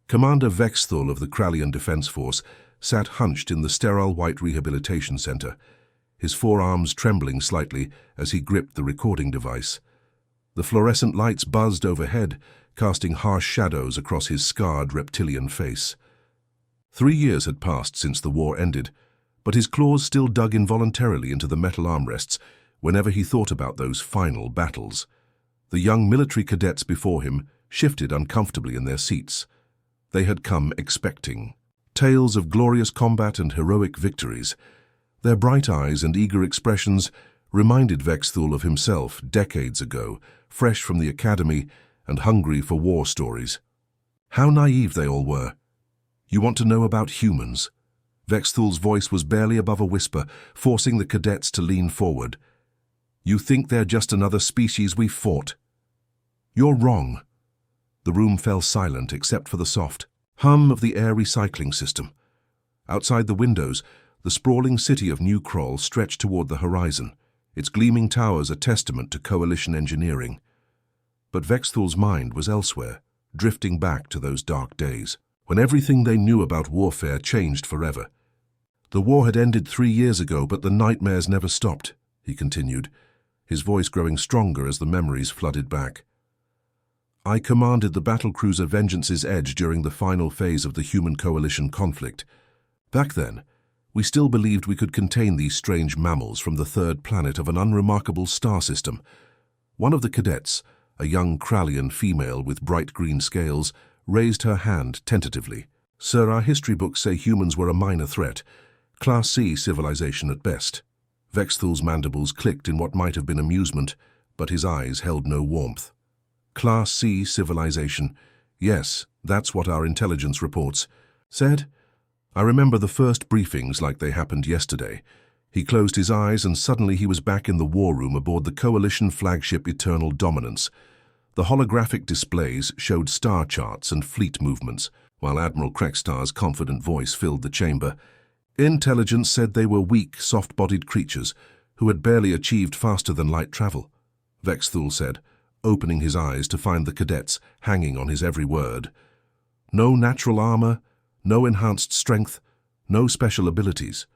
Commander Vexthul of the Krallian Defense Force sat hunched in the sterile white rehabilitation center, his forearms trembling slightly as he gripped the recording device. The fluorescent lights buzzed overhead, casting harsh shadows across his scarred reptilian face. 3 years had passed since the war ended, but his claws still dug involuntarily into the metal armrests whenever he thought about those final battles. The young military cadets before him shifted uncomfortably in their seats. They had come expecting tales of glorious combat and heroic victories. Their bright eyes and eager expressions reminded Vexthul of himself decades ago, fresh from the academy and hungry for war stories. How naive they all were. You want to know about humans? Vexthul's voice was barely above a whisper, forcing the cadets to lean forward. You think they're just another species we've fought? You're wrong. The room fell silent except for the soft hum of the air recycling system. Outside the windows, the sprawling city of New Kroll stretched toward the horizon, its gleaming towers a testament to coalition engineering. But Vexthul's mind was elsewhere, drifting back to those dark days, when everything they knew about warfare changed forever. The war had ended 3 years ago, but the nightmares never stopped, he continued, his voice growing stronger as the memories flooded back. I commanded the battlecruiser Vengeance's Edge during the final phase of the human coalition conflict. Back then, we still believed we could contain these strange mammals from the third planet of an unremarkable star system. One of the cadets, a young Krallian female with bright green scales, raised her hand tentatively. Sir, our history books say humans were a minor threat, Class C civilization at best. Vexthul's mandibles clicked in what might have been amusement, but his eyes held no warmth. Class C civilization. Yes, that's what our intelligence reports said. I remember the first briefings like they happened yesterday. He closed his eyes and suddenly he was back in the war room aboard the coalition flagship Eternal Dominance. The holographic displays showed star charts and fleet movements, while Admiral Krextar's confident voice filled the chamber. Intelligence said they were weak, soft-bodied creatures who had barely achieved faster-than-light travel, Vexthul said, opening his eyes to find the cadets hanging on his every word. No natural armor, no enhanced strength, no special abilities.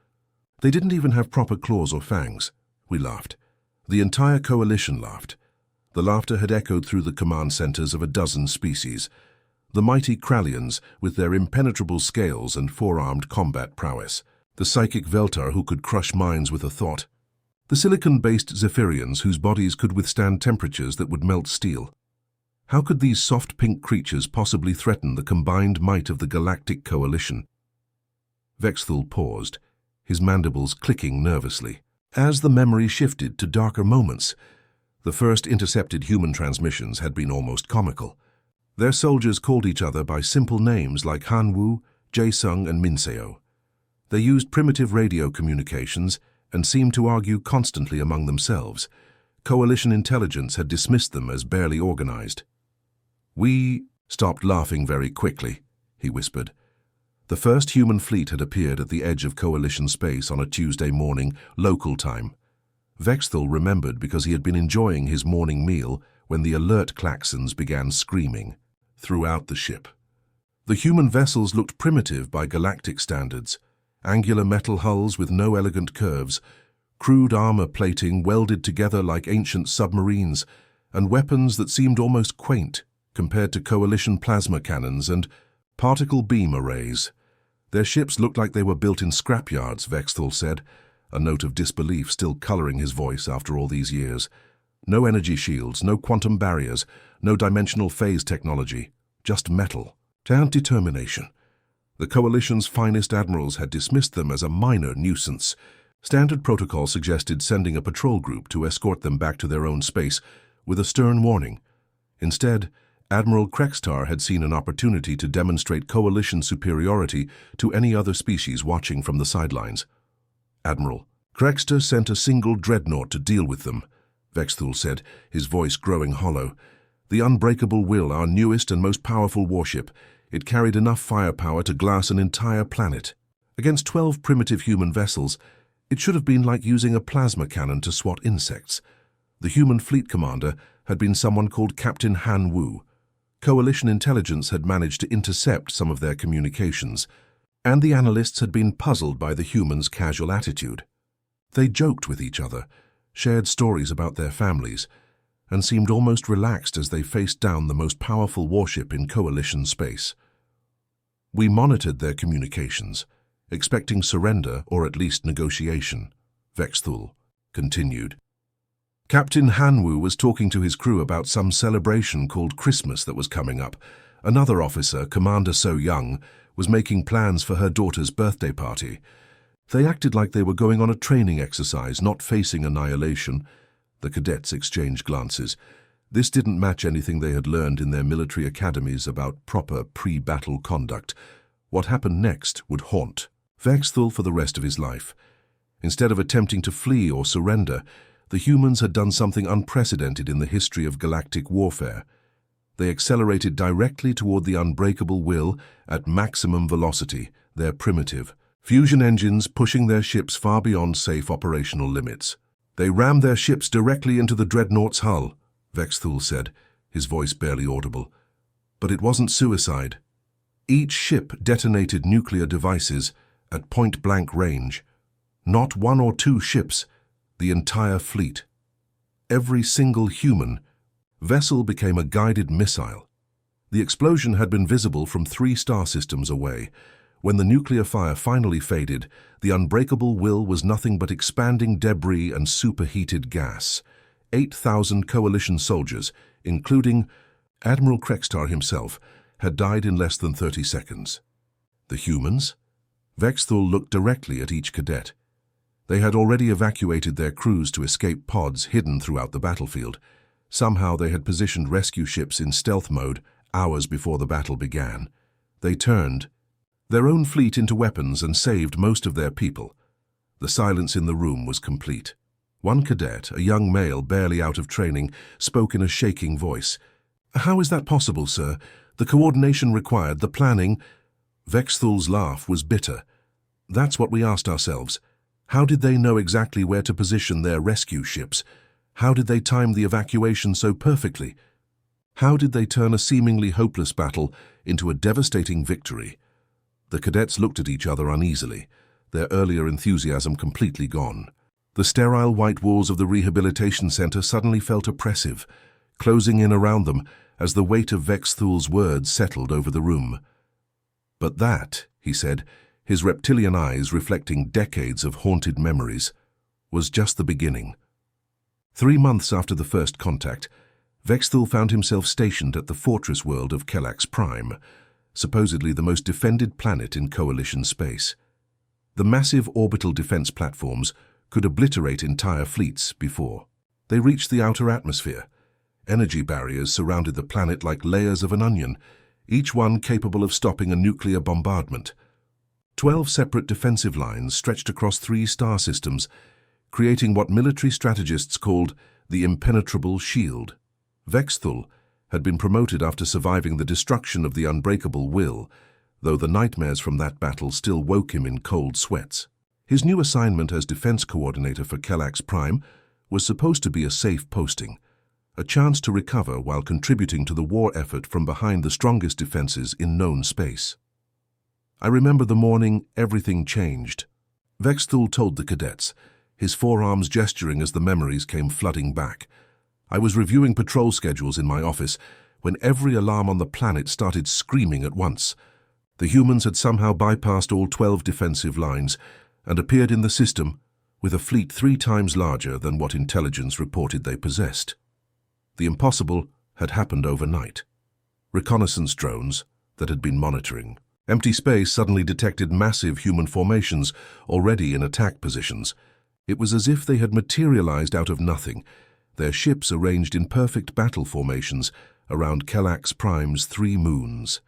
They didn't even have proper claws or fangs. We laughed. The entire coalition laughed. The laughter had echoed through the command centers of a dozen species. The mighty Krallians with their impenetrable scales and four-armed combat prowess. The psychic Veltar who could crush minds with a thought. The silicon-based Zephyrians whose bodies could withstand temperatures that would melt steel. How could these soft pink creatures possibly threaten the combined might of the Galactic Coalition? Vexthul paused, his mandibles clicking nervously. As the memory shifted to darker moments, the first intercepted human transmissions had been almost comical. Their soldiers called each other by simple names like Hanwu, Jaesung, and Minseo. They used primitive radio communications and seemed to argue constantly among themselves. Coalition intelligence had dismissed them as barely organized. We stopped laughing very quickly, he whispered. The first human fleet had appeared at the edge of Coalition space on a Tuesday morning, local time. Vexthul remembered because he had been enjoying his morning meal when the alert klaxons began screaming throughout the ship. The human vessels looked primitive by galactic standards. Angular metal hulls with no elegant curves, crude armor plating welded together like ancient submarines, and weapons that seemed almost quaint compared to coalition plasma cannons and particle beam arrays. Their ships looked like they were built in scrapyards, Vexthul said, a note of disbelief still coloring his voice after all these years. No energy shields, no quantum barriers, no dimensional phase technology, just metal and determination. The Coalition's finest admirals had dismissed them as a minor nuisance. Standard protocol suggested sending a patrol group to escort them back to their own space with a stern warning. Instead, Admiral Krextar had seen an opportunity to demonstrate Coalition superiority to any other species watching from the sidelines. Admiral, Krextar sent a single dreadnought to deal with them, Vexthul said, his voice growing hollow. The Unbreakable Will, our newest and most powerful warship. It carried enough firepower to glass an entire planet. Against 12 primitive human vessels, it should have been like using a plasma cannon to swat insects. The human fleet commander had been someone called Captain Han Wu. Coalition intelligence had managed to intercept some of their communications, and the analysts had been puzzled by the humans' casual attitude. They joked with each other, shared stories about their families, and seemed almost relaxed as they faced down the most powerful warship in Coalition space. We monitored their communications, expecting surrender or at least negotiation, Vexthul continued. Captain Hanwu was talking to his crew about some celebration called Christmas that was coming up. Another officer, Commander So Young, was making plans for her daughter's birthday party. They acted like they were going on a training exercise, not facing annihilation. The cadets exchanged glances. This didn't match anything they had learned in their military academies about proper pre-battle conduct. What happened next would haunt Vexthul for the rest of his life. Instead of attempting to flee or surrender, the humans had done something unprecedented in the history of galactic warfare. They accelerated directly toward the unbreakable will at maximum velocity, their primitive fusion engines pushing their ships far beyond safe operational limits. They rammed their ships directly into the dreadnought's hull, Vexthul said, his voice barely audible. But it wasn't suicide. Each ship detonated nuclear devices at point-blank range. Not one or two ships, the entire fleet. Every single human vessel became a guided missile. The explosion had been visible from 3 star systems away. When the nuclear fire finally faded, the unbreakable will was nothing but expanding debris and superheated gas. 8,000 Coalition soldiers, including Admiral Krextar himself, had died in less than 30 seconds. The humans? Vexthul looked directly at each cadet. They had already evacuated their crews to escape pods hidden throughout the battlefield. Somehow they had positioned rescue ships in stealth mode hours before the battle began. They turned their own fleet into weapons and saved most of their people. The silence in the room was complete. One cadet, a young male barely out of training, spoke in a shaking voice. "How is that possible, sir? The coordination required, the planning—" Vexthul's laugh was bitter. "That's what we asked ourselves. How did they know exactly where to position their rescue ships? How did they time the evacuation so perfectly? How did they turn a seemingly hopeless battle into a devastating victory?" The cadets looked at each other uneasily, their earlier enthusiasm completely gone. The sterile white walls of the rehabilitation center suddenly felt oppressive, closing in around them as the weight of Vexthul's words settled over the room. "But that," he said, his reptilian eyes reflecting decades of haunted memories, "was just the beginning." 3 months after the first contact, Vexthul found himself stationed at the fortress world of Kelax Prime, supposedly the most defended planet in Coalition space. The massive orbital defense platforms could obliterate entire fleets before they reached the outer atmosphere. Energy barriers surrounded the planet like layers of an onion, each one capable of stopping a nuclear bombardment. 12 separate defensive lines stretched across 3 star systems, creating what military strategists called the impenetrable shield. Vexthul had been promoted after surviving the destruction of the unbreakable will, though the nightmares from that battle still woke him in cold sweats. His new assignment as defense coordinator for Kelax Prime was supposed to be a safe posting, a chance to recover while contributing to the war effort from behind the strongest defenses in known space. "I remember the morning everything changed," Vexthul told the cadets, his forearms gesturing as the memories came flooding back. "I was reviewing patrol schedules in my office when every alarm on the planet started screaming at once. The humans had somehow bypassed all 12 defensive lines and appeared in the system with a fleet 3 times larger than what intelligence reported they possessed. The impossible had happened overnight. Reconnaissance drones that had been monitoring empty space suddenly detected massive human formations already in attack positions. It was as if they had materialized out of nothing, their ships arranged in perfect battle formations around Kelax Prime's 3 moons.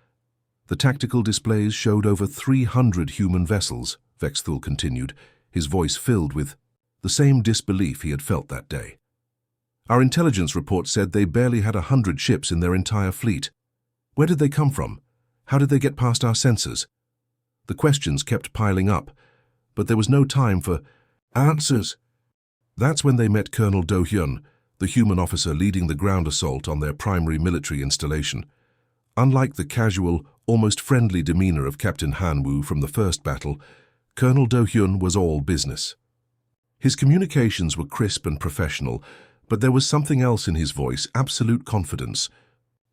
The tactical displays showed over 300 human vessels, Vexthul continued, his voice filled with the same disbelief he had felt that day. "Our intelligence report said they barely had 100 ships in their entire fleet. Where did they come from? How did they get past our sensors?" The questions kept piling up, but there was no time for answers. That's when they met Colonel Do Hyun, the human officer leading the ground assault on their primary military installation. Unlike the casual, almost friendly demeanor of Captain Hanwoo from the first battle, Colonel Do-hyun was all business. His communications were crisp and professional, but there was something else in his voice, absolute confidence.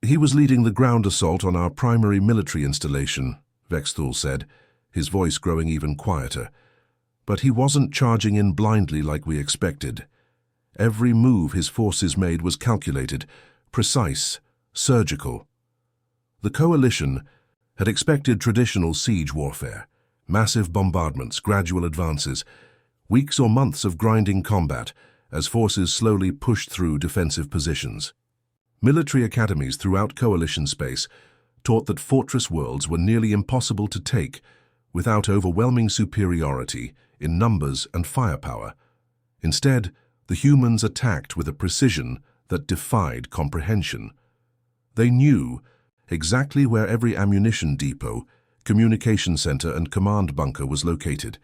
He was leading the ground assault on our primary military installation, Vexthul said, his voice growing even quieter. But he wasn't charging in blindly like we expected. Every move his forces made was calculated, precise, surgical. The coalition had expected traditional siege warfare, massive bombardments, gradual advances, weeks or months of grinding combat as forces slowly pushed through defensive positions. Military academies throughout coalition space taught that fortress worlds were nearly impossible to take without overwhelming superiority in numbers and firepower. Instead, the humans attacked with a precision that defied comprehension. They knew exactly where every ammunition depot, communication center, and command bunker was located.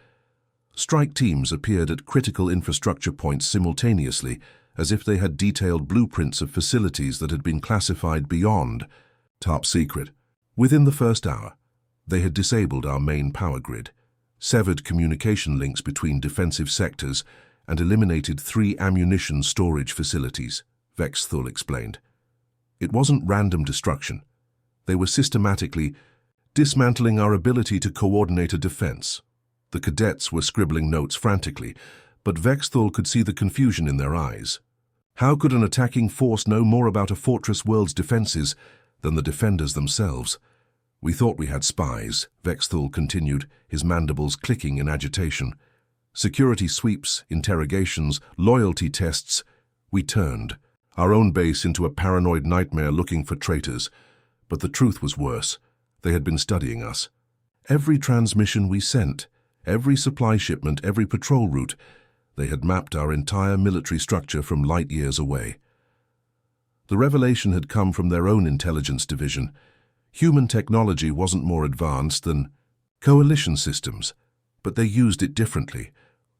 Strike teams appeared at critical infrastructure points simultaneously, as if they had detailed blueprints of facilities that had been classified beyond top secret. Within the first hour, they had disabled our main power grid, severed communication links between defensive sectors, and eliminated 3 ammunition storage facilities, Vexthul explained. It wasn't random destruction. They were systematically dismantling our ability to coordinate a defense. The cadets were scribbling notes frantically, but Vexthul could see the confusion in their eyes. How could an attacking force know more about a fortress world's defenses than the defenders themselves? We thought we had spies, Vexthul continued, his mandibles clicking in agitation. Security sweeps, interrogations, loyalty tests. We turned our own base into a paranoid nightmare looking for traitors. But the truth was worse. They had been studying us. Every transmission we sent, every supply shipment, every patrol route, they had mapped our entire military structure from light years away. The revelation had come from their own intelligence division. Human technology wasn't more advanced than coalition systems, but they used it differently.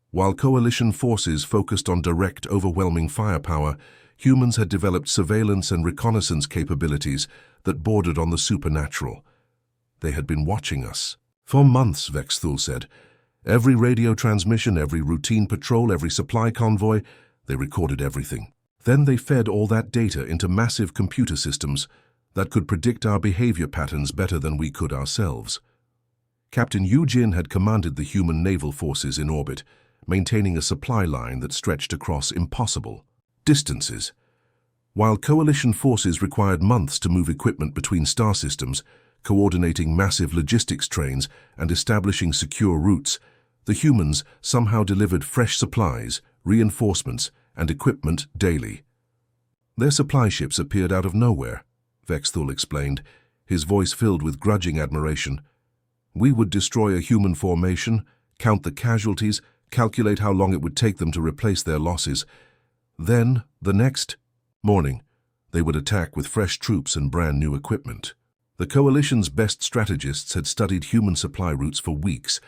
While coalition forces focused on direct, overwhelming firepower, humans had developed surveillance and reconnaissance capabilities that bordered on the supernatural. They had been watching us. For months, Vexthul said. Every radio transmission, every routine patrol, every supply convoy, they recorded everything. Then they fed all that data into massive computer systems that could predict our behavior patterns better than we could ourselves. Captain Yu-jin had commanded the human naval forces in orbit, maintaining a supply line that stretched across impossible distances. While coalition forces required months to move equipment between star systems, coordinating massive logistics trains and establishing secure routes, the humans somehow delivered fresh supplies, reinforcements, and equipment daily. Their supply ships appeared out of nowhere, Vexthul explained, his voice filled with grudging admiration. We would destroy a human formation, count the casualties, calculate how long it would take them to replace their losses. Then, the next morning, they would attack with fresh troops and brand new equipment. The coalition's best strategists had studied human supply routes for weeks,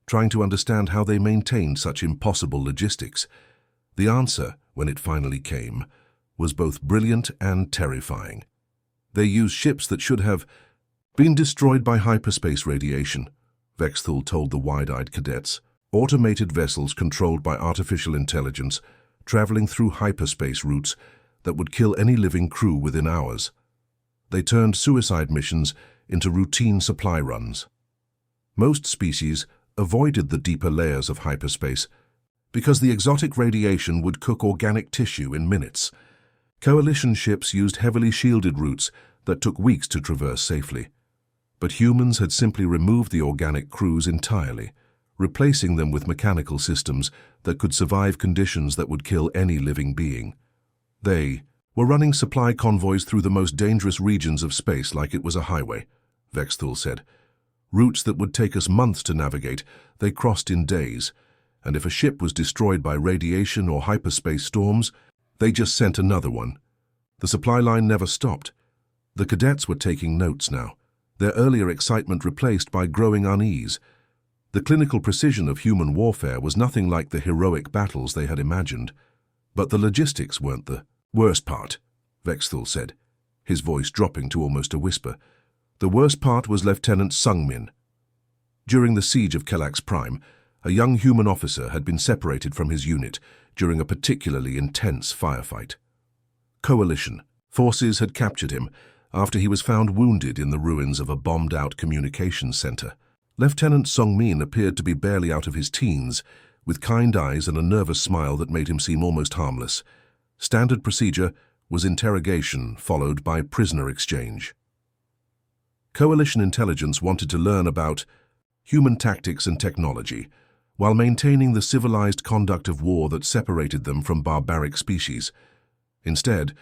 trying to understand how they maintained such impossible logistics. The answer, when it finally came, was both brilliant and terrifying. They used ships that should have been destroyed by hyperspace radiation, Vexthul told the wide-eyed cadets. Automated vessels controlled by artificial intelligence, traveling through hyperspace routes that would kill any living crew within hours. They turned suicide missions into routine supply runs. Most species avoided the deeper layers of hyperspace because the exotic radiation would cook organic tissue in minutes. Coalition ships used heavily shielded routes that took weeks to traverse safely. But humans had simply removed the organic crews entirely, replacing them with mechanical systems that could survive conditions that would kill any living being. They were running supply convoys through the most dangerous regions of space like it was a highway, Vexthul said. Routes that would take us months to navigate, they crossed in days, and if a ship was destroyed by radiation or hyperspace storms, they just sent another one. The supply line never stopped. The cadets were taking notes now, their earlier excitement replaced by growing unease. The clinical precision of human warfare was nothing like the heroic battles they had imagined. But the logistics weren't the worst part, Vexthul said, his voice dropping to almost a whisper. The worst part was Lieutenant Sung-min. During the siege of Kelax Prime, a young human officer had been separated from his unit during a particularly intense firefight. Coalition forces had captured him after he was found wounded in the ruins of a bombed-out communications center. Lieutenant Sung-min appeared to be barely out of his teens, with kind eyes and a nervous smile that made him seem almost harmless. Standard procedure was interrogation followed by prisoner exchange. Coalition intelligence wanted to learn about human tactics and technology, while maintaining the civilized conduct of war that separated them from barbaric species. Instead,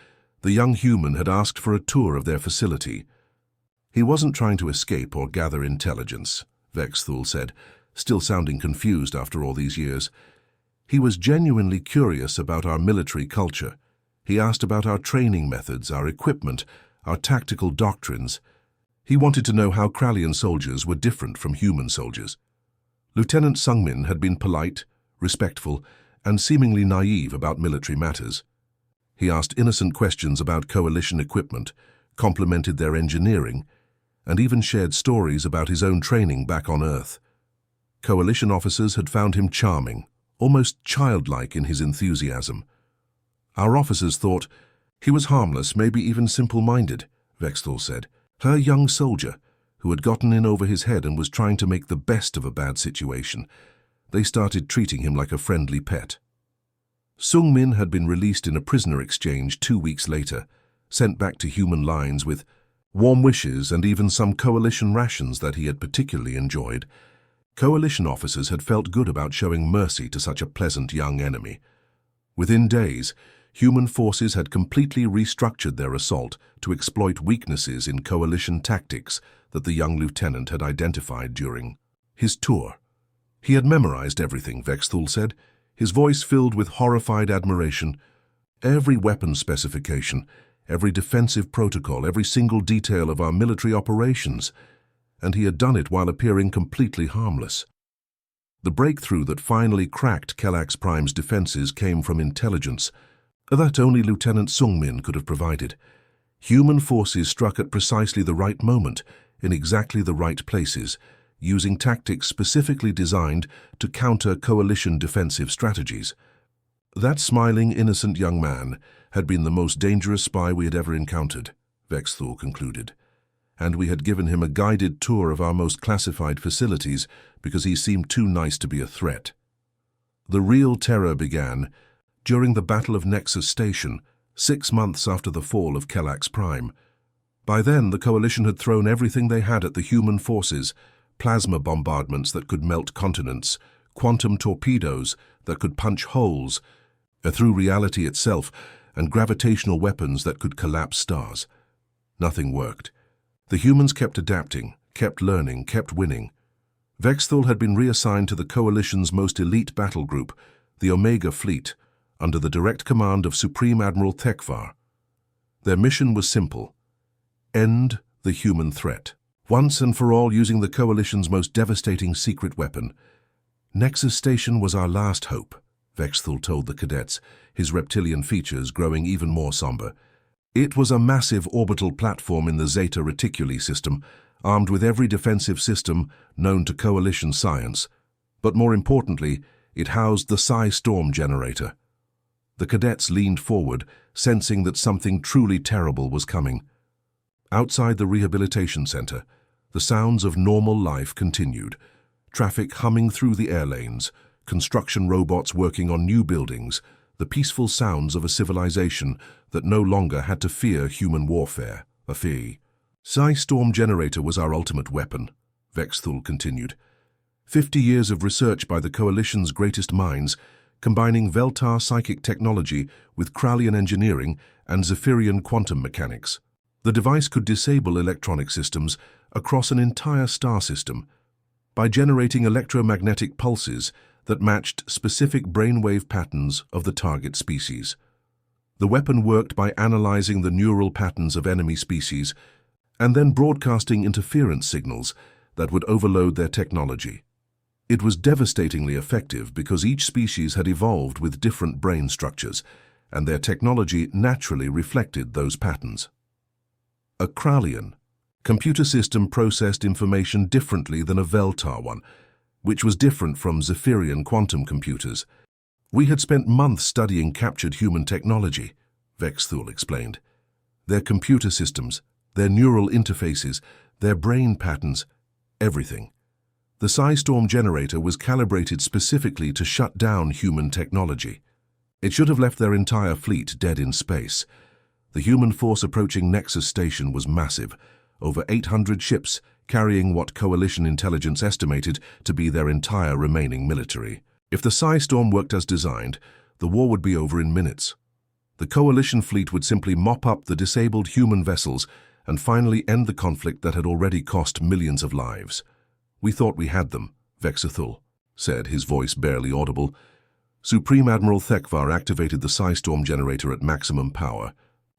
the young human had asked for a tour of their facility. He wasn't trying to escape or gather intelligence, Vexthul said, still sounding confused after all these years. He was genuinely curious about our military culture. He asked about our training methods, our equipment, our tactical doctrines. He wanted to know how Krallian soldiers were different from human soldiers. Lieutenant Sung-min had been polite, respectful, and seemingly naive about military matters. He asked innocent questions about coalition equipment, complimented their engineering, and even shared stories about his own training back on Earth. Coalition officers had found him charming, almost childlike in his enthusiasm. Our officers thought he was harmless, maybe even simple-minded, Vexthul said. Her young soldier, who had gotten in over his head and was trying to make the best of a bad situation. They started treating him like a friendly pet. Sung-min had been released in a prisoner exchange 2 weeks later, sent back to human lines with warm wishes and even some coalition rations that he had particularly enjoyed. Coalition officers had felt good about showing mercy to such a pleasant young enemy. Within days, human forces had completely restructured their assault to exploit weaknesses in coalition tactics that the young lieutenant had identified during his tour. He had memorized everything, Vexthul said, his voice filled with horrified admiration. Every weapon specification, every defensive protocol, every single detail of our military operations, and he had done it while appearing completely harmless. The breakthrough that finally cracked Kelax Prime's defenses came from intelligence that only Lieutenant Sung-min could have provided. Human forces struck at precisely the right moment, in exactly the right places, using tactics specifically designed to counter coalition defensive strategies. That smiling, innocent young man had been the most dangerous spy we had ever encountered, Vexthul concluded, and we had given him a guided tour of our most classified facilities because he seemed too nice to be a threat. The real terror began during the Battle of Nexus Station, 6 months after the fall of Kelax Prime. By then, the Coalition had thrown everything they had at the human forces: plasma bombardments that could melt continents, quantum torpedoes that could punch holes through reality itself, and gravitational weapons that could collapse stars. Nothing worked. The humans kept adapting, kept learning, kept winning. Vexthul had been reassigned to the Coalition's most elite battle group, the Omega Fleet, under the direct command of Supreme Admiral Thekvar. Their mission was simple: end the human threat, once and for all, using the Coalition's most devastating secret weapon. Nexus Station was our last hope, Vexthul told the cadets, his reptilian features growing even more somber. It was a massive orbital platform in the Zeta Reticuli system, armed with every defensive system known to Coalition science. But more importantly, it housed the Psi-Storm generator. The cadets leaned forward, sensing that something truly terrible was coming. Outside the rehabilitation center, the sounds of normal life continued. Traffic humming through the air lanes, construction robots working on new buildings, the peaceful sounds of a civilization that no longer had to fear human warfare, a fear. Psi-Storm generator was our ultimate weapon, Vexthul continued. 50 years of research by the Coalition's greatest minds, combining Veltar psychic technology with Krallian engineering and Zephyrian quantum mechanics. The device could disable electronic systems across an entire star system by generating electromagnetic pulses that matched specific brainwave patterns of the target species. The weapon worked by analyzing the neural patterns of enemy species and then broadcasting interference signals that would overload their technology. It was devastatingly effective because each species had evolved with different brain structures, and their technology naturally reflected those patterns. A Krallian, Computer system processed information differently than a Veltar one, which was different from Zephyrian quantum computers. We had spent months studying captured human technology, Vexthul explained. Their computer systems, their neural interfaces, their brain patterns, everything. The Psi-Storm generator was calibrated specifically to shut down human technology. It should have left their entire fleet dead in space. The human force approaching Nexus Station was massive, over 800 ships carrying what Coalition intelligence estimated to be their entire remaining military. If the Psi-Storm worked as designed, the war would be over in minutes. The Coalition fleet would simply mop up the disabled human vessels and finally end the conflict that had already cost millions of lives. We thought we had them, Vexthul said, his voice barely audible. Supreme Admiral Thekvar activated the Psi-Storm generator at maximum power.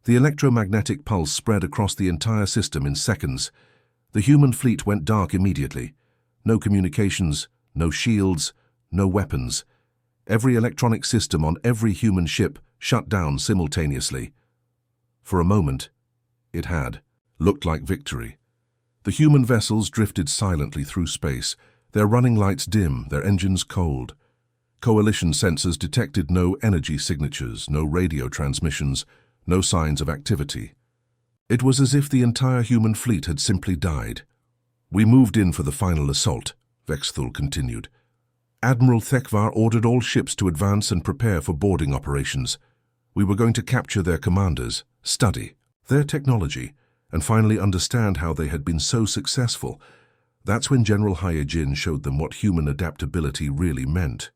The electromagnetic pulse spread across the entire system in seconds. The human fleet went dark immediately. No communications, no shields, no weapons. Every electronic system on every human ship shut down simultaneously. For a moment, it had looked like victory. The human vessels drifted silently through space, their running lights dim, their engines cold. Coalition sensors detected no energy signatures, no radio transmissions, no signs of activity. It was as if the entire human fleet had simply died. We moved in for the final assault, Vexthul continued. Admiral Thekvar ordered all ships to advance and prepare for boarding operations. We were going to capture their commanders, study their technology, and finally understand how they had been so successful. That's when General Hyejin showed them what human adaptability really meant.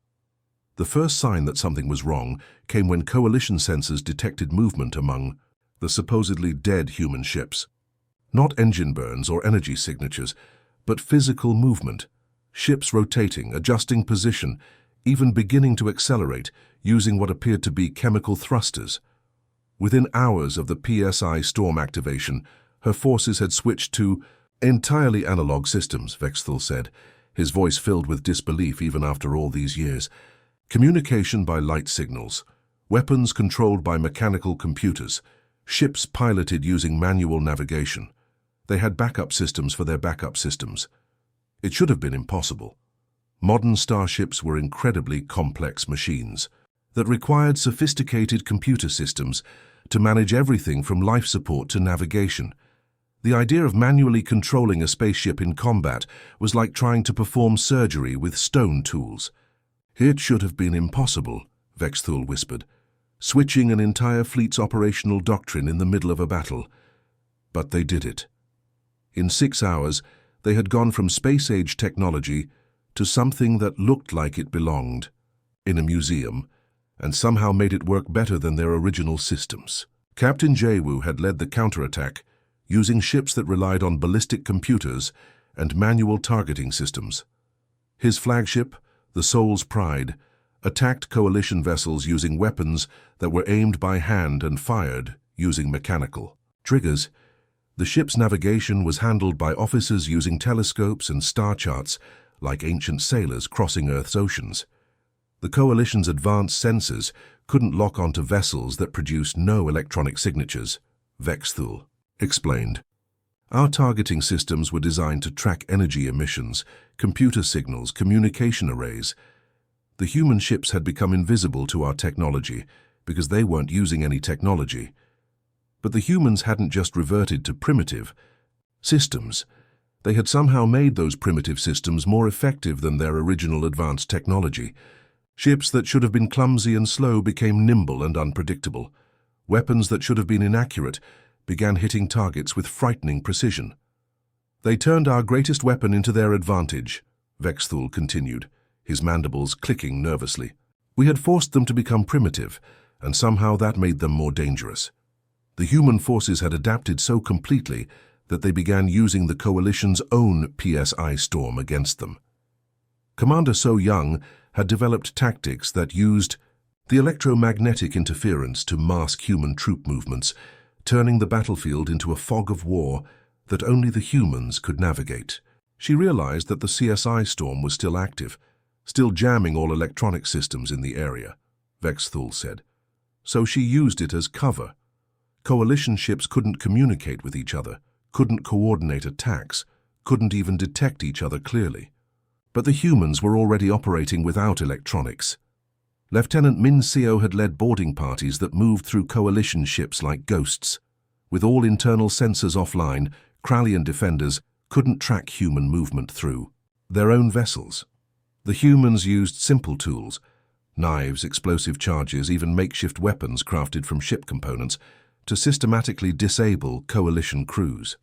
The first sign that something was wrong came when Coalition sensors detected movement among the supposedly dead human ships. Not engine burns or energy signatures, but physical movement. Ships rotating, adjusting position, even beginning to accelerate, using what appeared to be chemical thrusters. Within hours of the PSI storm activation, her forces had switched to entirely analog systems, Vexthul said, his voice filled with disbelief even after all these years. Communication by light signals, weapons controlled by mechanical computers, ships piloted using manual navigation. They had backup systems for their backup systems. It should have been impossible. Modern starships were incredibly complex machines that required sophisticated computer systems to manage everything from life support to navigation. The idea of manually controlling a spaceship in combat was like trying to perform surgery with stone tools. It should have been impossible, Vexthul whispered, switching an entire fleet's operational doctrine in the middle of a battle. But they did it. In 6 hours, they had gone from space-age technology to something that looked like it belonged in a museum, and somehow made it work better than their original systems. Captain Jaewu had led the counterattack, using ships that relied on ballistic computers and manual targeting systems. His flagship, the Soul's Pride, attacked Coalition vessels using weapons that were aimed by hand and fired using mechanical triggers. The ship's navigation was handled by officers using telescopes and star charts like ancient sailors crossing Earth's oceans. The Coalition's advanced sensors couldn't lock onto vessels that produced no electronic signatures, Vexthul explained. Our targeting systems were designed to track energy emissions, computer signals, communication arrays. The human ships had become invisible to our technology because they weren't using any technology. But the humans hadn't just reverted to primitive systems. They had somehow made those primitive systems more effective than their original advanced technology. Ships that should have been clumsy and slow became nimble and unpredictable. Weapons that should have been inaccurate began hitting targets with frightening precision. They turned our greatest weapon into their advantage, Vexthul continued, his mandibles clicking nervously. We had forced them to become primitive, and somehow that made them more dangerous. The human forces had adapted so completely that they began using the Coalition's own PSI storm against them. Commander So Young had developed tactics that used the electromagnetic interference to mask human troop movements, turning the battlefield into a fog of war that only the humans could navigate. She realized that the CSI storm was still active, still jamming all electronic systems in the area, Vexthul said. So she used it as cover. Coalition ships couldn't communicate with each other, couldn't coordinate attacks, couldn't even detect each other clearly. But the humans were already operating without electronics. Lieutenant Min Seo had led boarding parties that moved through coalition ships like ghosts. With all internal sensors offline, Krallian defenders couldn't track human movement through their own vessels. The humans used simple tools, knives, explosive charges, even makeshift weapons crafted from ship components, to systematically disable coalition crews.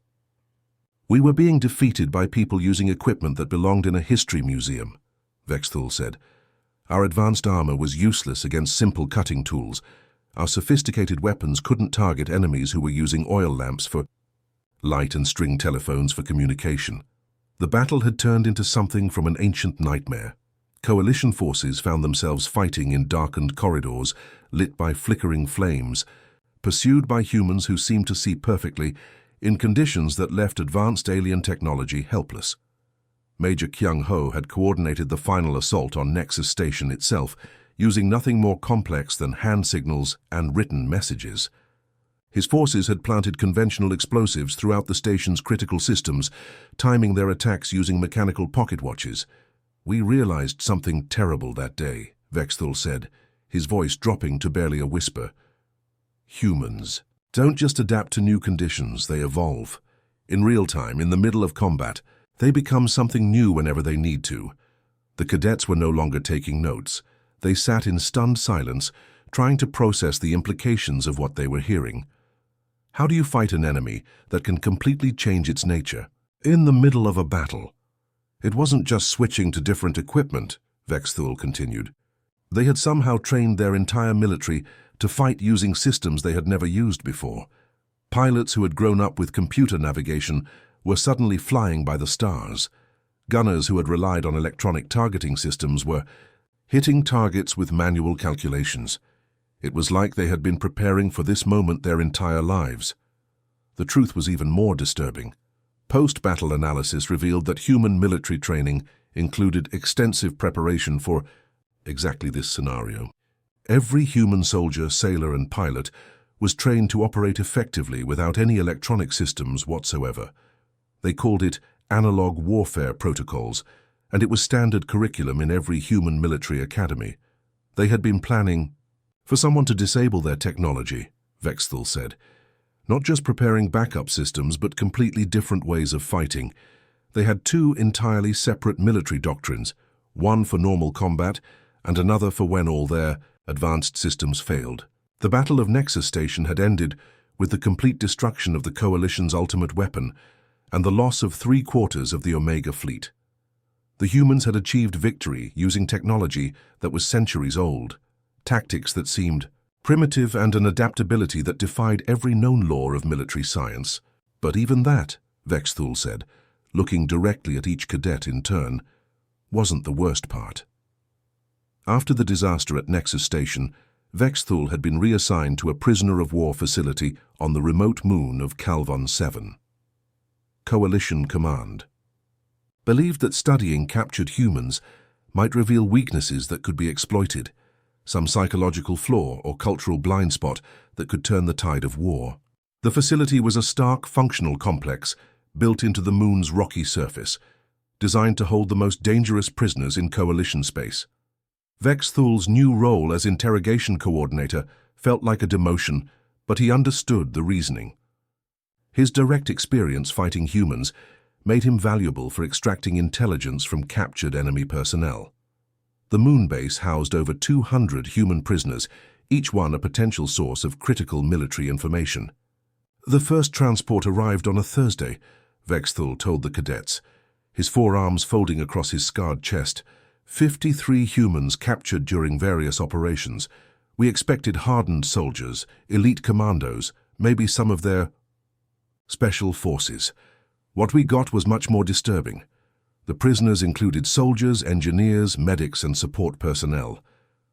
"We were being defeated by people using equipment that belonged in a history museum," Vexthul said. "Our advanced armor was useless against simple cutting tools. Our sophisticated weapons couldn't target enemies who were using oil lamps for light and string telephones for communication." The battle had turned into something from an ancient nightmare. Coalition forces found themselves fighting in darkened corridors, lit by flickering flames, pursued by humans who seemed to see perfectly, in conditions that left advanced alien technology helpless. Major Kyung Ho had coordinated the final assault on Nexus Station itself, using nothing more complex than hand signals and written messages. His forces had planted conventional explosives throughout the station's critical systems, timing their attacks using mechanical pocket watches. "We realized something terrible that day," Vexthul said, his voice dropping to barely a whisper. "Humans don't just adapt to new conditions, they evolve. In real time, in the middle of combat, they become something new whenever they need to." The cadets were no longer taking notes. They sat in stunned silence, trying to process the implications of what they were hearing. How do you fight an enemy that can completely change its nature in the middle of a battle? It wasn't just switching to different equipment, Vexthul continued. They had somehow trained their entire military to fight using systems they had never used before. Pilots who had grown up with computer navigation were suddenly flying by the stars. Gunners who had relied on electronic targeting systems were hitting targets with manual calculations. It was like they had been preparing for this moment their entire lives. The truth was even more disturbing. Post-battle analysis revealed that human military training included extensive preparation for exactly this scenario. Every human soldier, sailor, and pilot was trained to operate effectively without any electronic systems whatsoever. They called it analog warfare protocols, and it was standard curriculum in every human military academy. They had been planning for someone to disable their technology, Vexthul said. Not just preparing backup systems, but completely different ways of fighting. They had two entirely separate military doctrines, one for normal combat and another for when all their advanced systems failed. The Battle of Nexus Station had ended with the complete destruction of the Coalition's ultimate weapon and the loss of 3/4 of the Omega fleet. The humans had achieved victory using technology that was centuries old, tactics that seemed primitive and an adaptability that defied every known law of military science. But even that, Vexthul said, looking directly at each cadet in turn, wasn't the worst part. After the disaster at Nexus Station, Vexthul had been reassigned to a prisoner-of-war facility on the remote moon of Calvon 7. Coalition Command believed that studying captured humans might reveal weaknesses that could be exploited, some psychological flaw or cultural blind spot that could turn the tide of war. The facility was a stark functional complex built into the moon's rocky surface, designed to hold the most dangerous prisoners in Coalition space. Vexthul's new role as interrogation coordinator felt like a demotion, but he understood the reasoning. His direct experience fighting humans made him valuable for extracting intelligence from captured enemy personnel. The moon base housed over 200 human prisoners, each one a potential source of critical military information. The first transport arrived on a Thursday, Vexthul told the cadets, his forearms folding across his scarred chest. 53 humans captured during various operations. We expected hardened soldiers, elite commandos, maybe some of their special forces. What we got was much more disturbing. The prisoners included soldiers, engineers, medics, and support personnel.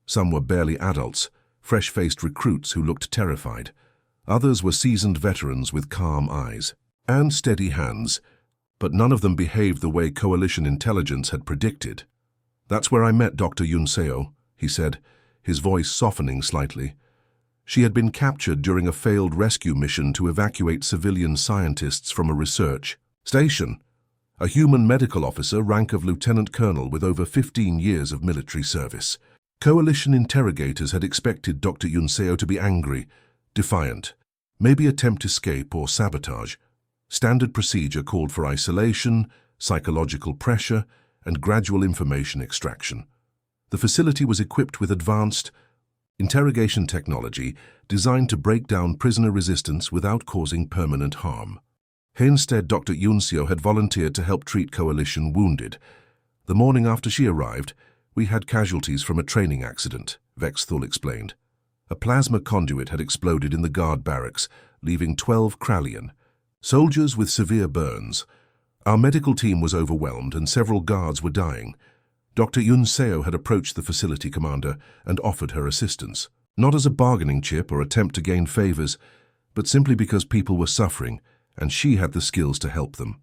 Some were barely adults, fresh-faced recruits who looked terrified. Others were seasoned veterans with calm eyes and steady hands, but none of them behaved the way Coalition intelligence had predicted. "That's where I met Dr. Yun Seo," he said, his voice softening slightly. She had been captured during a failed rescue mission to evacuate civilian scientists from a research station. A human medical officer, rank of lieutenant colonel with over 15 years of military service. Coalition interrogators had expected Dr. Yunseo to be angry, defiant, maybe attempt escape or sabotage. Standard procedure called for isolation, psychological pressure, and gradual information extraction. The facility was equipped with advanced interrogation technology designed to break down prisoner resistance without causing permanent harm. Instead, Dr. Yunseo had volunteered to help treat Coalition wounded. The morning after she arrived, we had casualties from a training accident, Vexthul explained. A plasma conduit had exploded in the guard barracks, leaving 12 Krallian soldiers with severe burns. Our medical team was overwhelmed and several guards were dying. Dr. Yunseo had approached the facility commander and offered her assistance, not as a bargaining chip or attempt to gain favors, but simply because people were suffering and she had the skills to help them.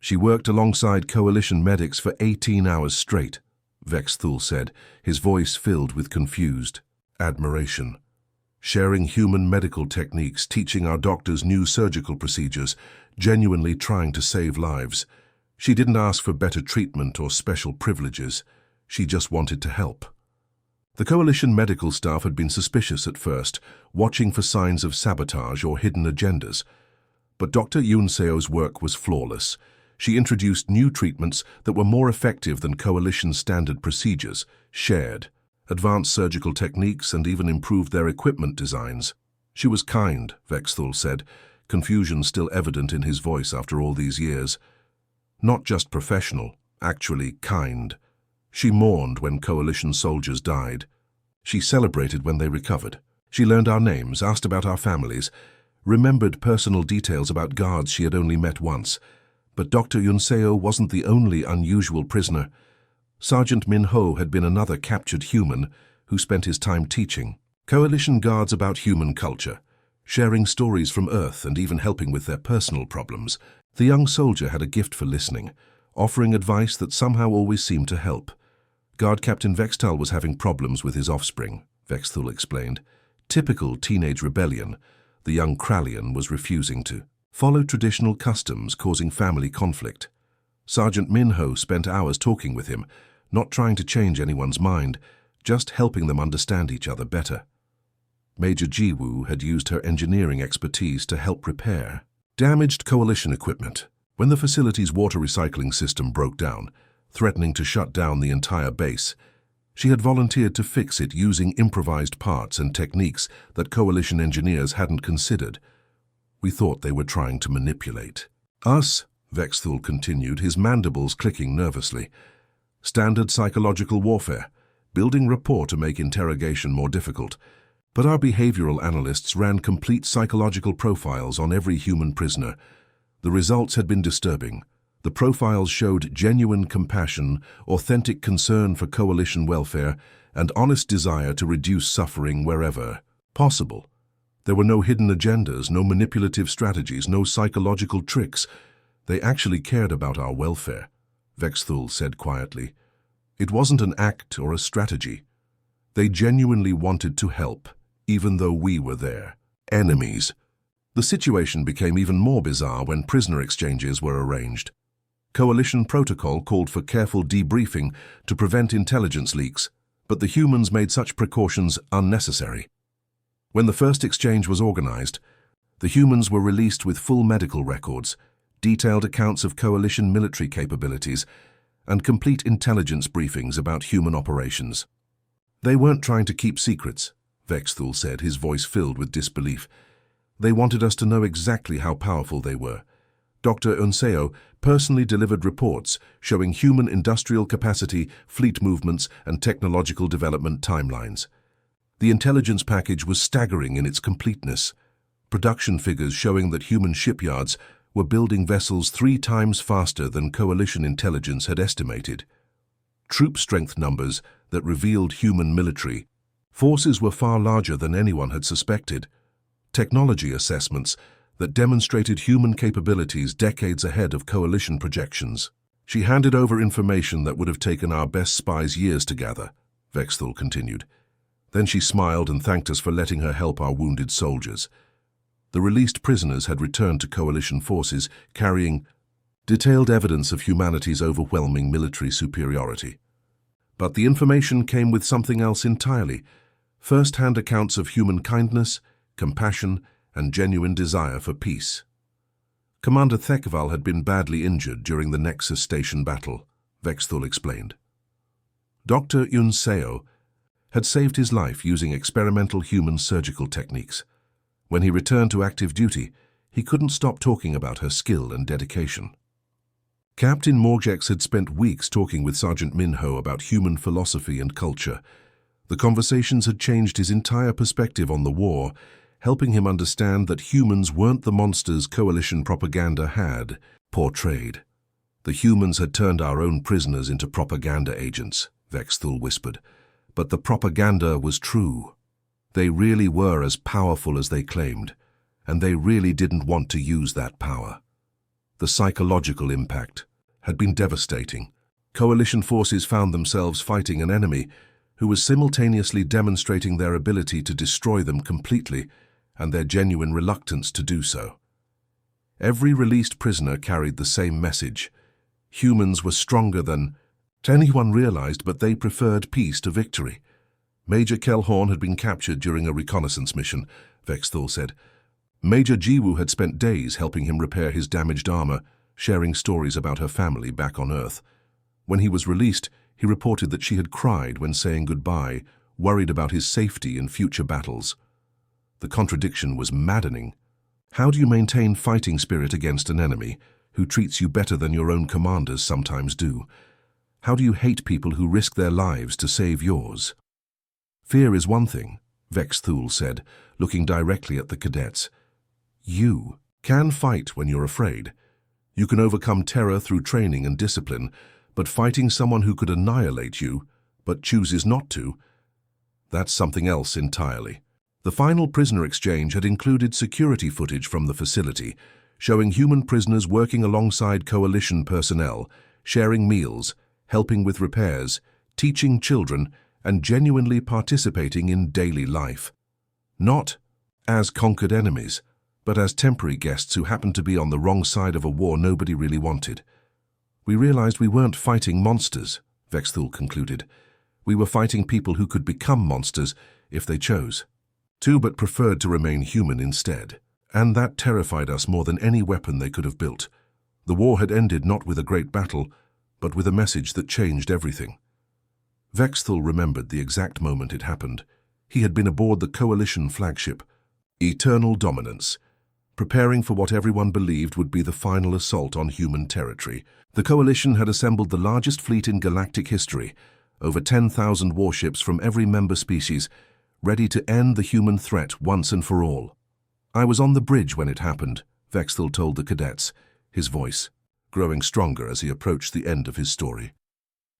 She worked alongside Coalition medics for 18 hours straight, Vexthul said, his voice filled with confused admiration. Sharing human medical techniques, teaching our doctors new surgical procedures, genuinely trying to save lives. She didn't ask for better treatment or special privileges. She just wanted to help. The Coalition medical staff had been suspicious at first, watching for signs of sabotage or hidden agendas. But Dr. Yunseo's work was flawless. She introduced new treatments that were more effective than Coalition standard procedures, shared advanced surgical techniques, and even improved their equipment designs. She was kind, Vexthul said, confusion still evident in his voice after all these years. Not just professional, actually kind. She mourned when Coalition soldiers died. She celebrated when they recovered. She learned our names, asked about our families, remembered personal details about guards she had only met once. But Dr. Yunseo wasn't the only unusual prisoner. Sergeant Min Ho had been another captured human who spent his time teaching Coalition guards about human culture, sharing stories from Earth and even helping with their personal problems. The young soldier had a gift for listening, offering advice that somehow always seemed to help. Guard Captain Vextal was having problems with his offspring, Vexthul explained. Typical teenage rebellion. The young Krallian was refusing to follow traditional customs, causing family conflict. Sergeant Min Ho spent hours talking with him, not trying to change anyone's mind, just helping them understand each other better. Major Jiwoo had used her engineering expertise to help repair damaged Coalition equipment. When the facility's water recycling system broke down, threatening to shut down the entire base, she had volunteered to fix it using improvised parts and techniques that Coalition engineers hadn't considered. We thought they were trying to manipulate us, Vexthul continued, his mandibles clicking nervously. Standard psychological warfare, building rapport to make interrogation more difficult. But our behavioral analysts ran complete psychological profiles on every human prisoner. The results had been disturbing. The profiles showed genuine compassion, authentic concern for Coalition welfare, and honest desire to reduce suffering wherever possible. There were no hidden agendas, no manipulative strategies, no psychological tricks. They actually cared about our welfare, Vexthul said quietly. It wasn't an act or a strategy. They genuinely wanted to help, even though we were their enemies. The situation became even more bizarre when prisoner exchanges were arranged. Coalition protocol called for careful debriefing to prevent intelligence leaks, but the humans made such precautions unnecessary. When the first exchange was organized, the humans were released with full medical records, detailed accounts of Coalition military capabilities, and complete intelligence briefings about human operations. They weren't trying to keep secrets, Vexthul said, his voice filled with disbelief. They wanted us to know exactly how powerful they were. Dr. Yunseo personally delivered reports showing human industrial capacity, fleet movements, and technological development timelines. The intelligence package was staggering in its completeness. Production figures showing that human shipyards were building vessels 3 times faster than Coalition intelligence had estimated. Troop strength numbers that revealed human military forces were far larger than anyone had suspected. Technology assessments that demonstrated human capabilities decades ahead of Coalition projections. She handed over information that would have taken our best spies years to gather, Vexthul continued. Then she smiled and thanked us for letting her help our wounded soldiers. The released prisoners had returned to coalition forces, carrying detailed evidence of humanity's overwhelming military superiority. But the information came with something else entirely: first-hand accounts of human kindness, compassion, and genuine desire for peace. Commander Thekval had been badly injured during the Nexus Station battle, Vexthul explained. Dr. Yunseo had saved his life using experimental human surgical techniques. When he returned to active duty, he couldn't stop talking about her skill and dedication. Captain Morgex had spent weeks talking with Sergeant Minho about human philosophy and culture. The conversations had changed his entire perspective on the war, helping him understand that humans weren't the monsters coalition propaganda had portrayed. The humans had turned our own prisoners into propaganda agents, Vexthul whispered. But the propaganda was true. They really were as powerful as they claimed, and they really didn't want to use that power. The psychological impact had been devastating. Coalition forces found themselves fighting an enemy who was simultaneously demonstrating their ability to destroy them completely and their genuine reluctance to do so. Every released prisoner carried the same message. Humans were stronger than anyone realized, but they preferred peace to victory. Major Kelhorn had been captured during a reconnaissance mission, Vexthul said. Major Jiwoo had spent days helping him repair his damaged armor, sharing stories about her family back on Earth. When he was released, he reported that she had cried when saying goodbye, worried about his safety in future battles. The contradiction was maddening. How do you maintain fighting spirit against an enemy who treats you better than your own commanders sometimes do? How do you hate people who risk their lives to save yours? Fear is one thing, Vexthul said, looking directly at the cadets. You can fight when you're afraid. You can overcome terror through training and discipline, but fighting someone who could annihilate you, but chooses not to, that's something else entirely. The final prisoner exchange had included security footage from the facility, showing human prisoners working alongside coalition personnel, sharing meals, helping with repairs, teaching children, and genuinely participating in daily life. Not as conquered enemies, but as temporary guests who happened to be on the wrong side of a war nobody really wanted. We realized we weren't fighting monsters, Vexthul concluded. We were fighting people who could become monsters if they chose to, but preferred to remain human instead. And that terrified us more than any weapon they could have built. The war had ended not with a great battle, but with a message that changed everything. Vexthul remembered the exact moment it happened. He had been aboard the coalition flagship, Eternal Dominance, preparing for what everyone believed would be the final assault on human territory. The coalition had assembled the largest fleet in galactic history, over 10,000 warships from every member species, ready to end the human threat once and for all. I was on the bridge when it happened, Vexthul told the cadets, his voice growing stronger as he approached the end of his story.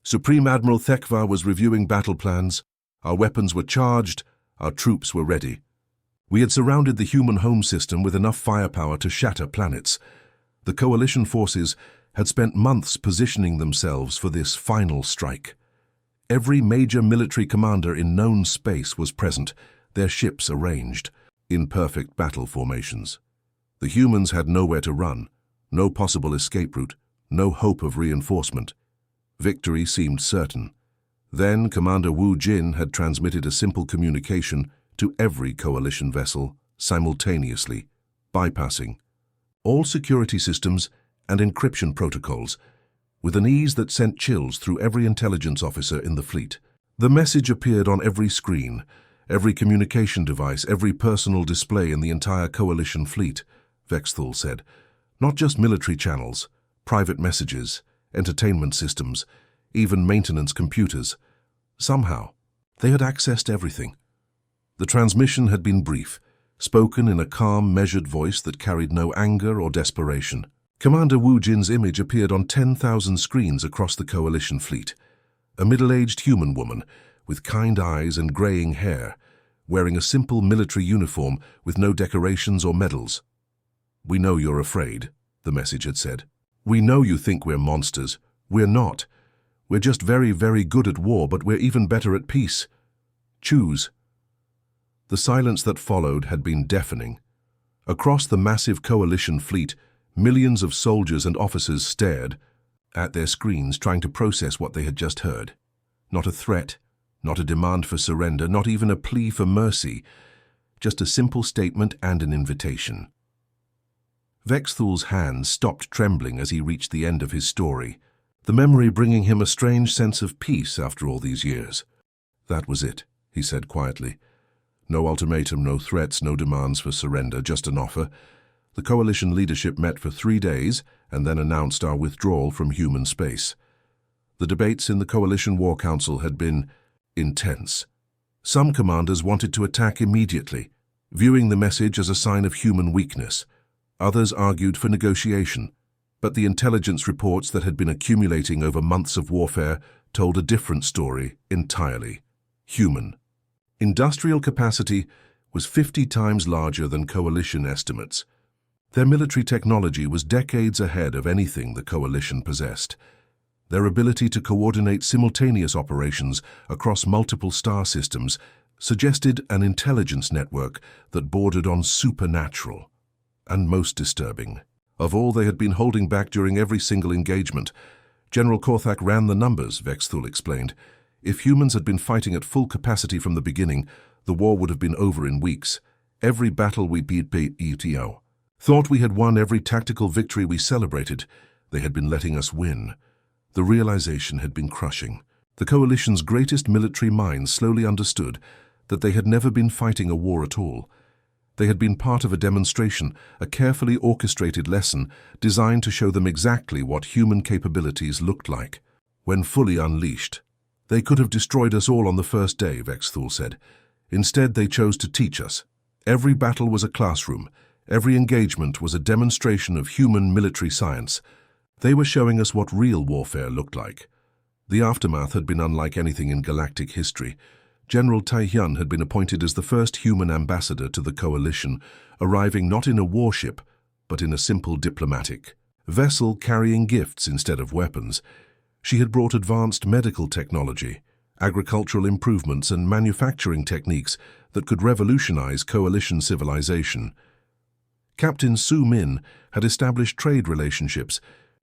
Supreme Admiral Thekvar was reviewing battle plans. Our weapons were charged, our troops were ready. We had surrounded the human home system with enough firepower to shatter planets. The coalition forces had spent months positioning themselves for this final strike. Every major military commander in known space was present, their ships arranged in perfect battle formations. The humans had nowhere to run, no possible escape route, no hope of reinforcement. Victory seemed certain. Then Commander Wu Jin had transmitted a simple communication to every coalition vessel simultaneously, bypassing all security systems and encryption protocols, with an ease that sent chills through every intelligence officer in the fleet. The message appeared on every screen, every communication device, every personal display in the entire coalition fleet, Vexthul said. Not just military channels, private messages, entertainment systems, even maintenance computers. Somehow, they had accessed everything. The transmission had been brief, spoken in a calm, measured voice that carried no anger or desperation. Commander Wu Jin's image appeared on 10,000 screens across the coalition fleet. A middle-aged human woman with kind eyes and graying hair, wearing a simple military uniform with no decorations or medals. "We know you're afraid," the message had said. "We know you think we're monsters. We're not. We're just very, very good at war, but we're even better at peace. Choose. The silence that followed had been deafening. Across the massive coalition fleet, millions of soldiers and officers stared at their screens, trying to process what they had just heard. Not a threat, not a demand for surrender, not even a plea for mercy, just a simple statement and an invitation. Vexthul's hands stopped trembling as he reached the end of his story, the memory bringing him a strange sense of peace after all these years. That was it, he said quietly. No ultimatum, no threats, no demands for surrender, just an offer. The coalition leadership met for 3 days and then announced our withdrawal from human space. The debates in the Coalition War Council had been intense. Some commanders wanted to attack immediately, viewing the message as a sign of human weakness. Others argued for negotiation, but the intelligence reports that had been accumulating over months of warfare told a different story entirely. Human. Industrial capacity was 50 times larger than coalition estimates. Their military technology was decades ahead of anything the coalition possessed. Their ability to coordinate simultaneous operations across multiple star systems suggested an intelligence network that bordered on supernatural. And most disturbing, of all they had been holding back during every single engagement, General Korthak ran the numbers, Vexthul explained. If humans had been fighting at full capacity from the beginning, the war would have been over in weeks. Every battle we beat, thought we had won, every tactical victory we celebrated, they had been letting us win. The realization had been crushing. The coalition's greatest military minds slowly understood that they had never been fighting a war at all. They had been part of a demonstration, a carefully orchestrated lesson designed to show them exactly what human capabilities looked like. When fully unleashed, they could have destroyed us all on the first day, Vexthul said. Instead, they chose to teach us. Every battle was a classroom. Every engagement was a demonstration of human military science. They were showing us what real warfare looked like. The aftermath had been unlike anything in galactic history. General Taihyun had been appointed as the first human ambassador to the coalition, arriving not in a warship, but in a simple diplomatic vessel carrying gifts instead of weapons. She had brought advanced medical technology, agricultural improvements, and manufacturing techniques that could revolutionize coalition civilization. Captain Su Min had established trade relationships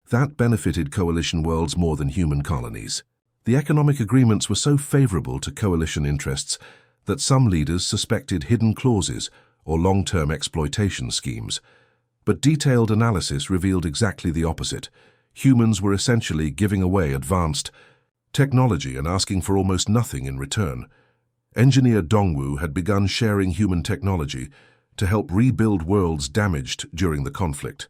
that benefited coalition worlds more than human colonies. The economic agreements were so favorable to coalition interests that some leaders suspected hidden clauses or long-term exploitation schemes. But detailed analysis revealed exactly the opposite. Humans were essentially giving away advanced technology and asking for almost nothing in return. Engineer Dongwu had begun sharing human technology to help rebuild worlds damaged during the conflict.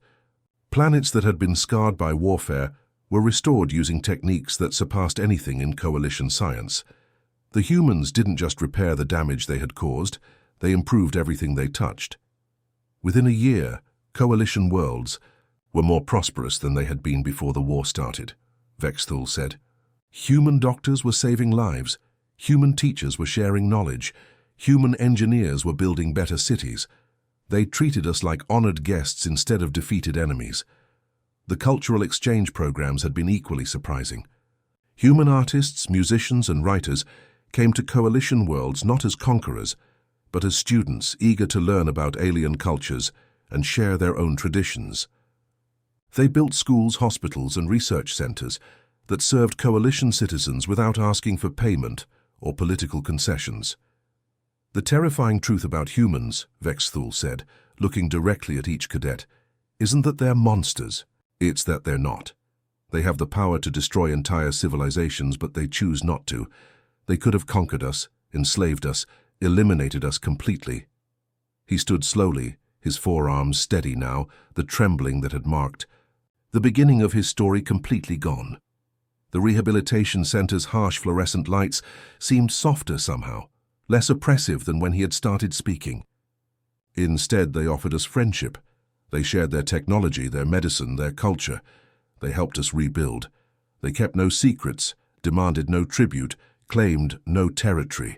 Planets that had been scarred by warfare were restored using techniques that surpassed anything in coalition science. The humans didn't just repair the damage they had caused, they improved everything they touched. Within a year, coalition worlds were more prosperous than they had been before the war started, Vexthul said. Human doctors were saving lives, human teachers were sharing knowledge, human engineers were building better cities. They treated us like honored guests instead of defeated enemies. The cultural exchange programs had been equally surprising. Human artists, musicians, and writers came to coalition worlds not as conquerors, but as students eager to learn about alien cultures and share their own traditions. They built schools, hospitals, and research centers that served coalition citizens without asking for payment or political concessions. The terrifying truth about humans, Vexthul said, looking directly at each cadet, isn't that they're monsters. It's that they're not. They have the power to destroy entire civilizations, but they choose not to. They could have conquered us, enslaved us, eliminated us completely. He stood slowly, his forearms steady now, the trembling that had marked the beginning of his story completely gone. The rehabilitation center's harsh fluorescent lights seemed softer somehow, less oppressive than when he had started speaking. Instead, they offered us friendship. They shared their technology, their medicine, their culture. They helped us rebuild. They kept no secrets, demanded no tribute, claimed no territory.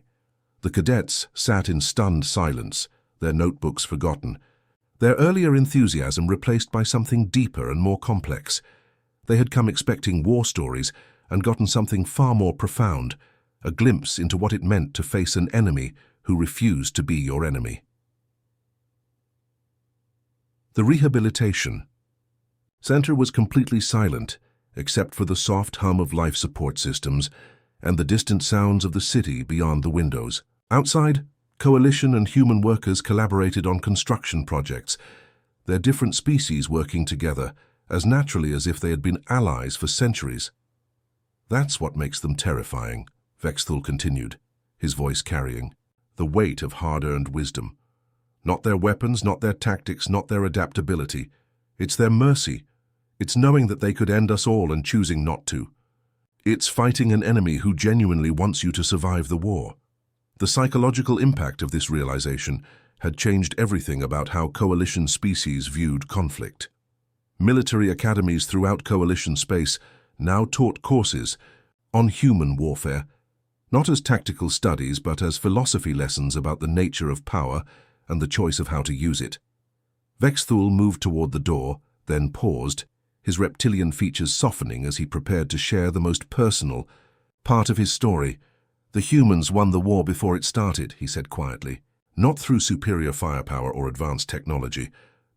The cadets sat in stunned silence, their notebooks forgotten, their earlier enthusiasm replaced by something deeper and more complex. They had come expecting war stories and gotten something far more profound, a glimpse into what it meant to face an enemy who refuse to be your enemy. The Rehabilitation Center was completely silent, except for the soft hum of life support systems and the distant sounds of the city beyond the windows. Outside, Coalition and human workers collaborated on construction projects, their different species working together as naturally as if they had been allies for centuries. That's what makes them terrifying, Vexthul continued, his voice carrying the weight of hard-earned wisdom. Not their weapons, not their tactics, not their adaptability. It's their mercy. It's knowing that they could end us all and choosing not to. It's fighting an enemy who genuinely wants you to survive the war. The psychological impact of this realization had changed everything about how Coalition species viewed conflict. Military academies throughout Coalition space now taught courses on human warfare, not as tactical studies but as philosophy lessons about the nature of power and the choice of how to use it. Vexthul moved toward the door, then paused, his reptilian features softening as he prepared to share the most personal part of his story. The humans won the war before it started, he said quietly, not through superior firepower or advanced technology,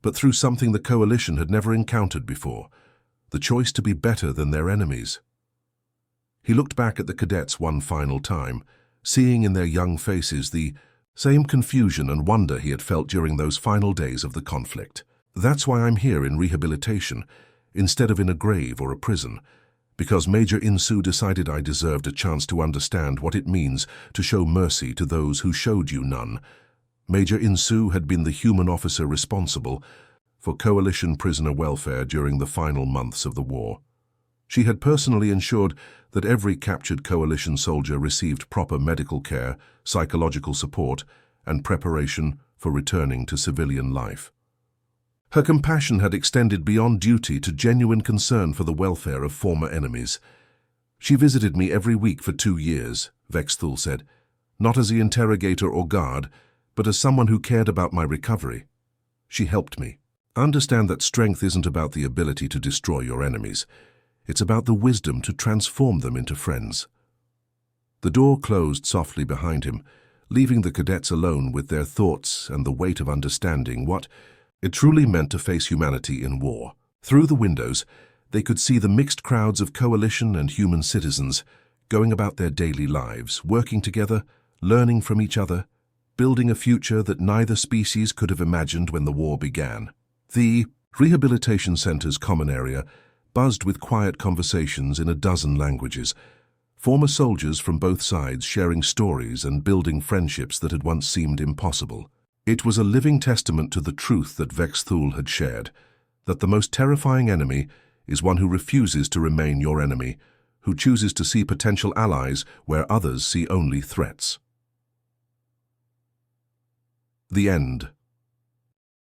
but through something the Coalition had never encountered before, the choice to be better than their enemies. He looked back at the cadets one final time, seeing in their young faces the same confusion and wonder he had felt during those final days of the conflict. That's why I'm here in rehabilitation, instead of in a grave or a prison, because Major Insu decided I deserved a chance to understand what it means to show mercy to those who showed you none. Major Insu had been the human officer responsible for Coalition prisoner welfare during the final months of the war. She had personally ensured that every captured Coalition soldier received proper medical care, psychological support, and preparation for returning to civilian life. Her compassion had extended beyond duty to genuine concern for the welfare of former enemies. She visited me every week for 2 years, Vexthul said, not as the interrogator or guard, but as someone who cared about my recovery. She helped me. Understand that strength isn't about the ability to destroy your enemies. It's about the wisdom to transform them into friends. The door closed softly behind him, leaving the cadets alone with their thoughts and the weight of understanding what it truly meant to face humanity in war. Through the windows, they could see the mixed crowds of Coalition and human citizens going about their daily lives, working together, learning from each other, building a future that neither species could have imagined when the war began. The Rehabilitation Center's common area buzzed with quiet conversations in a dozen languages, former soldiers from both sides sharing stories and building friendships that had once seemed impossible. It was a living testament to the truth that Vexthul had shared, that the most terrifying enemy is one who refuses to remain your enemy, who chooses to see potential allies where others see only threats. The end.